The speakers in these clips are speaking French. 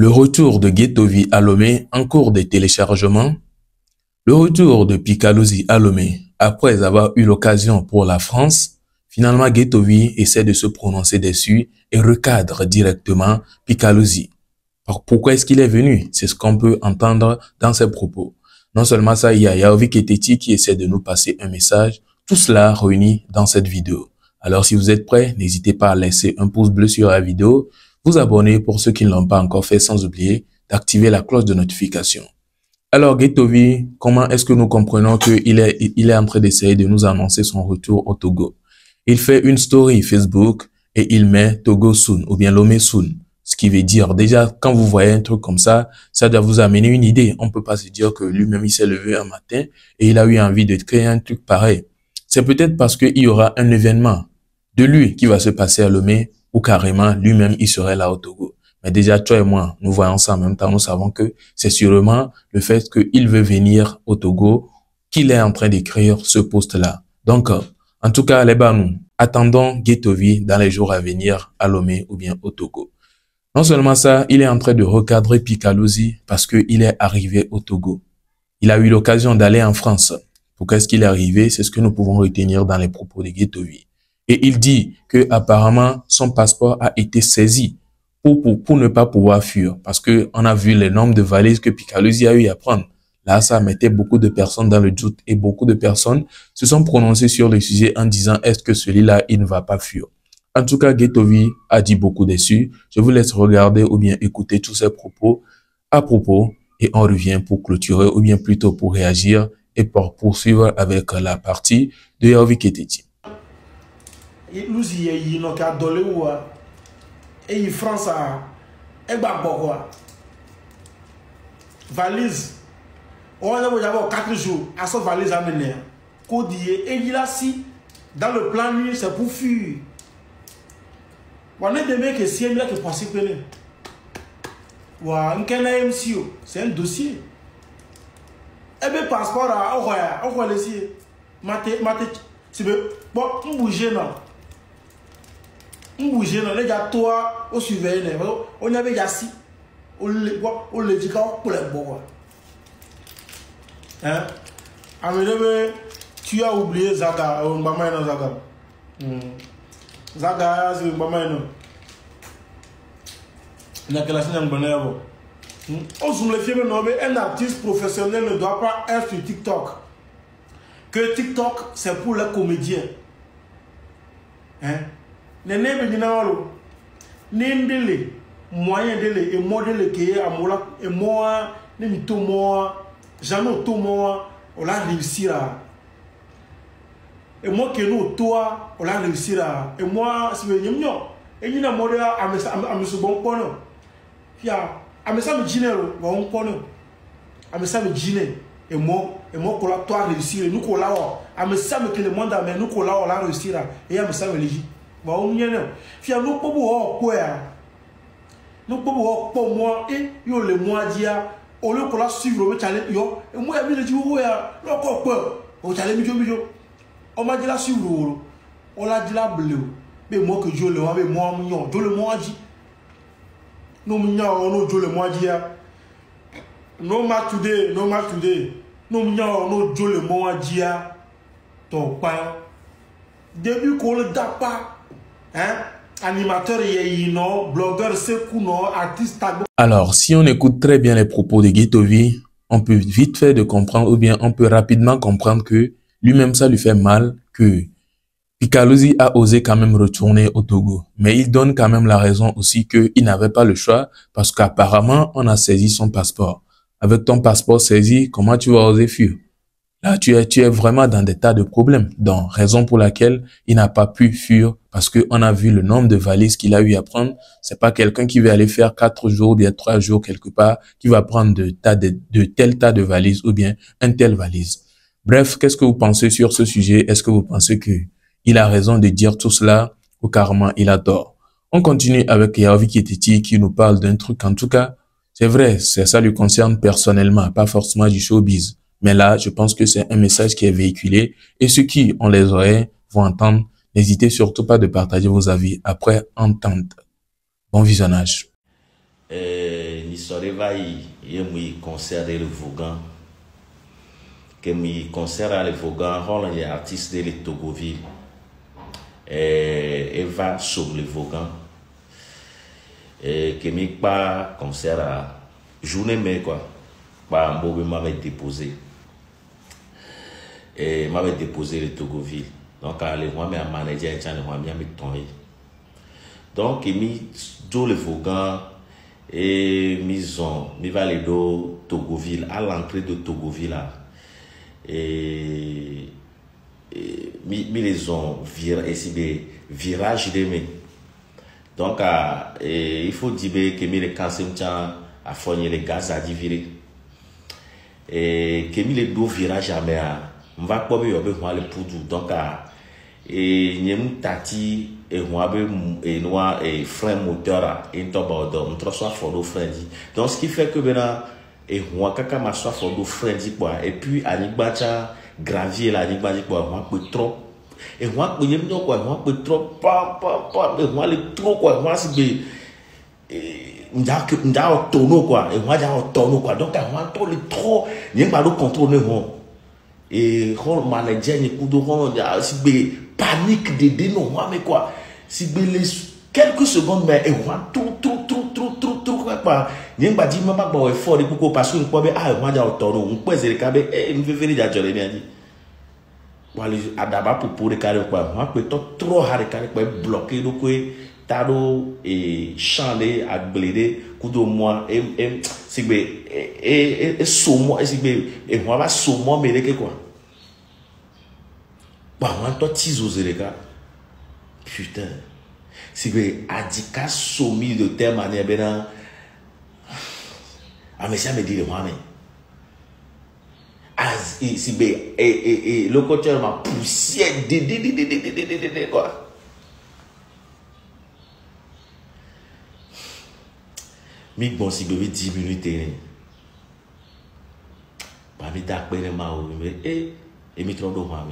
Le retour de Guettovy à Lomé en cours de téléchargement. Le retour de Picalosi à Lomé après avoir eu l'occasion pour la France. Finalement, Guettovy essaie de se prononcer dessus et recadre directement Picalosi. Alors, pourquoi est-ce qu'il est venu? C'est ce qu'on peut entendre dans ses propos. Non seulement ça, il y a Yaovi Keteti qui essaie de nous passer un message. Tout cela réuni dans cette vidéo. Alors, si vous êtes prêts, n'hésitez pas à laisser un pouce bleu sur la vidéo, vous abonner pour ceux qui ne l'ont pas encore fait, sans oublier d'activer la cloche de notification. Alors, Guettovy, comment est-ce que nous comprenons qu'il est en train d'essayer de nous annoncer son retour au Togo? Il fait une story Facebook et il met Togo soon ou bien Lomé soon. Ce qui veut dire, déjà, quand vous voyez un truc comme ça doit vous amener une idée. On peut pas se dire que lui-même, il s'est levé un matin et il a eu envie de créer un truc pareil. C'est peut-être parce qu'il y aura un événement de lui qui va se passer à Lomé ou carrément lui-même, il serait là au Togo. Mais déjà, toi et moi, nous voyons ça en même temps. Nous savons que c'est sûrement le fait qu'il veut venir au Togo qu'il est en train d'écrire ce post-là. Donc, en tout cas, les bas, nous attendons Guettovy dans les jours à venir à Lomé ou bien au Togo. Non seulement ça, il est en train de recadrer Picalosi parce qu'il est arrivé au Togo. Il a eu l'occasion d'aller en France. Pourquoi est-ce qu'il est arrivé? C'est ce que nous pouvons retenir dans les propos de Guettovy. Et il dit que apparemment son passeport a été saisi pour ne pas pouvoir fuir. Parce que on a vu le nombre de valises que Picalosi a eu à prendre. Là, ça mettait beaucoup de personnes dans le doute et beaucoup de personnes se sont prononcées sur le sujet en disant est-ce que celui-là, il ne va pas fuir. En tout cas, Guettovy a dit beaucoup dessus. Je vous laisse regarder ou bien écouter tous ses propos à propos et on revient pour clôturer ou bien plutôt pour réagir et pour poursuivre avec la partie de Yaovi Keteti. Nous y non qu'à dolé ou et France a valise on a d'abord 4 jours à sa valise amener codier et il a si dans le plan lui c'est pour fuir on est des mecs qui si là qui pensent que wa un MCO c'est un dossier et bien passeport à on va laisser maté c'est bon on bouge non les gars toi au surveiller on avait déjà si on le dit quand pour les bon hein tu as oublié Zaga maman non Zaga Zaga c'est maman non la classe n'a pas on se le fait nommer un artiste professionnel ne doit pas être sur TikTok que TikTok c'est pour les comédiens hein Nene Bedinalo, Nendele, moyen dele et modèle qui est à Mola et moi, Nemi Tomoa, Jano Tomoa, on l'a réussi là. Et moi qui nous, toi, on l'a réussi là. Et moi, si vous voulez, et il y a un modèle à me bon pono. Fia, à me ça me dîner, on pono. À me ça me dîner. Et moi, qu'on l'a toi réussi, nous qu'on l'a, à me ça me que le monde a, mais nous qu'on l'a réussi là. Et à me ça me légit. Bah on y est là. Fia nous pas beau quoi. Nous pas beau pour moi et yo le mois dia au lieu qu'on la suivre le challenge yo et moi il me dit ouais là quoi au challenge mi on m'a dit la suivre on l'a dit la bleu mais moi que je le vois mais moi mignon je le mois dit nous mignon nous je le mois dia no match today nous mignon nous je le mois dia ton pas début qu'on le d'a pas hein, animateur blogueur artiste. Alors, si on écoute très bien les propos de Guettovy, on peut vite fait de comprendre ou bien on peut rapidement comprendre que lui-même ça lui fait mal, que Picalosi a osé quand même retourner au Togo. Mais il donne quand même la raison aussi qu'il n'avait pas le choix parce qu'apparemment on a saisi son passeport. Avec ton passeport saisi, comment tu vas oser fuir? Là, tu es vraiment dans des tas de problèmes. Donc, raison pour laquelle il n'a pas pu fuir parce que on a vu le nombre de valises qu'il a eu à prendre. C'est pas quelqu'un qui va aller faire 4 jours ou bien 3 jours quelque part qui va prendre de tel tas de valises ou bien un tel valise. Bref, qu'est-ce que vous pensez sur ce sujet? Est-ce que vous pensez que il a raison de dire tout cela ou carrément il a tort? On continue avec Yaovi Keteti qui nous parle d'un truc. En tout cas, c'est vrai, ça lui concerne personnellement, pas forcément du showbiz. Mais là, je pense que c'est un message qui est véhiculé et ceux qui ont les oreilles vont entendre. N'hésitez surtout pas de partager vos avis après entente. Bon visionnage. Ni soreva y concert de le Vaughan. Que mi concert à le Vaughan, Holland est artiste de Togoville. Eva sur le Vaughan. Que mi pas concert à journée mais quoi. Pas un beau m'avait déposé. Et m'avait déposé le Togoville. Donc à le moi mais à manager et le moi bien me tourner. Donc mi do le Vaughan et mi va le do Togoville à l'entrée de Togoville là. Et mi les ont viré ici des virages de mes. Donc il faut dire que mi les cassem à fourni les gaz à diviser. Et que mi les deux virages à mer. On va pas me yobe moi le poudou. Donc et nyem tati et moi et noir et frein moteur et toba on trois soit fort frein dit. Donc ce qui fait que maintenant et moi kaka ma soit fort frein dit quoi et puis anigbacha gravier la anigbacha quoi moi peut trop et moi peut yem quoi moi peut trop pas et moi le trop quoi moi c'est m'da tonneau quoi et moi j'ai tonneau quoi donc moi trop le trop n'y pas le contrôler moi et quand manager ni coup de rond si panique de non moi mais quoi si les quelques secondes mais et moi trop quoi n'y pas dire même pas bon effort de beaucoup parce que quoi moi j'ai tonneau on peut se caber et me fait venir déjà bien dit voilà adaba pour le carré quoi moi peut trop hard carré quoi bloqué donc tado et changer à blader coup de moi et si et somo et si et moi va somo mais que quoi bah moi toi tisos les gars putain si adika somi de telle manière ben mais ça me dit le moi mais as si et le coach m'a poussé de quoi. Mi bon si bébé 10 minutes bah mi d'accord mais et mi trop de moi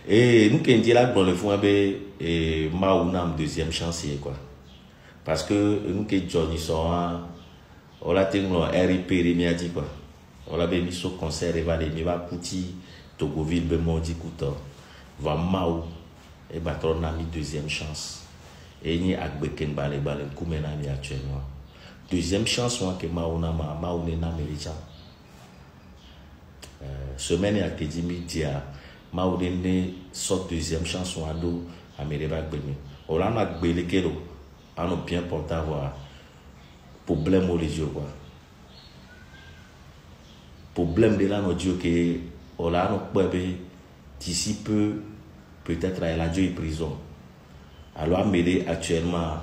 et nous qui dit là dans le fond et maounam deuxième chance quoi parce que nous qui Johnny sont on a tenu RIP mi a dit quoi on a mis sur concert évalué mi va petit Togoville be mon dit couteau va maou et battre on a mis deuxième chance et ni akbeken balé koumena mi actuellement. Deuxième chance que mauna na mérita. Semaine à Kédi Media, maune sort deuxième chance à do à Mereba Bemi. On a gbélé kelo, on a bien porté avoir problème au légio quoi. Problème de là nous dit que on a no bébé d'ici peu peut-être à la Dieu prison. Alors Méré actuellement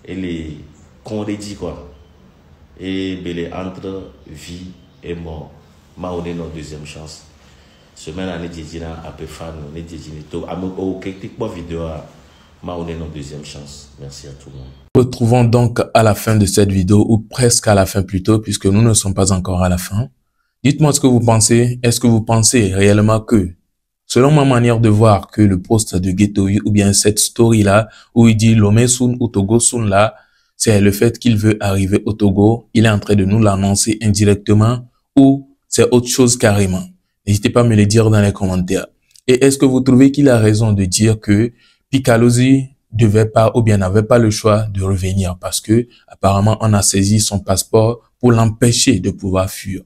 elle est qu'on dit quoi. Et belé entre vie et mort maone notre deuxième chance semaine année djina a peu fan ne djini to au critique vidéo maone notre deuxième chance. Merci à tout le monde. Retrouvons donc à la fin de cette vidéo ou presque à la fin plutôt puisque nous ne sommes pas encore à la fin. Dites-moi ce que vous pensez. Est-ce que vous pensez réellement que selon ma manière de voir que le post de Ghettovi ou bien cette story là où il dit Lomesun ou Togosun là c'est le fait qu'il veut arriver au Togo, il est en train de nous l'annoncer indirectement ou c'est autre chose carrément. N'hésitez pas à me le dire dans les commentaires. Et est-ce que vous trouvez qu'il a raison de dire que Picalosi devait pas ou bien n'avait pas le choix de revenir parce que apparemment on a saisi son passeport pour l'empêcher de pouvoir fuir.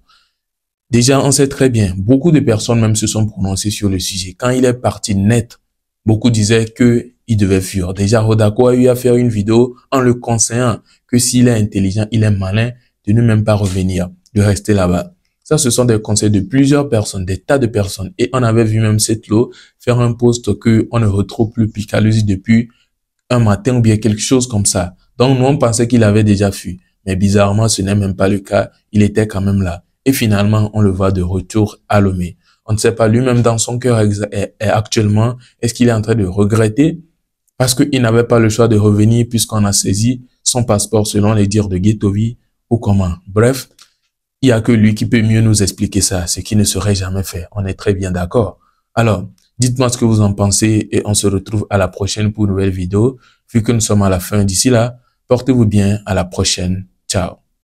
Déjà, on sait très bien, beaucoup de personnes même se sont prononcées sur le sujet. Quand il est parti net, beaucoup disaient que il devait fuir. Déjà, Rodako a eu à faire une vidéo en le conseillant que s'il est intelligent, il est malin, de ne même pas revenir, de rester là-bas. Ça, ce sont des conseils de plusieurs personnes, des tas de personnes. Et on avait vu même Setlo faire un post que on ne retrouve plus Picalosi depuis un matin ou bien quelque chose comme ça. Donc, nous, on pensait qu'il avait déjà fui. Mais bizarrement, ce n'est même pas le cas. Il était quand même là. Et finalement, on le voit de retour à Lomé. On ne sait pas lui-même dans son cœur actuellement, est-ce qu'il est en train de regretter parce qu'il n'avait pas le choix de revenir puisqu'on a saisi son passeport selon les dires de Ghettovi ou comment. Bref, il n'y a que lui qui peut mieux nous expliquer ça, ce qui ne serait jamais fait. On est très bien d'accord. Alors, dites-moi ce que vous en pensez et on se retrouve à la prochaine pour une nouvelle vidéo. Vu que nous sommes à la fin d'ici là, portez-vous bien, à la prochaine. Ciao.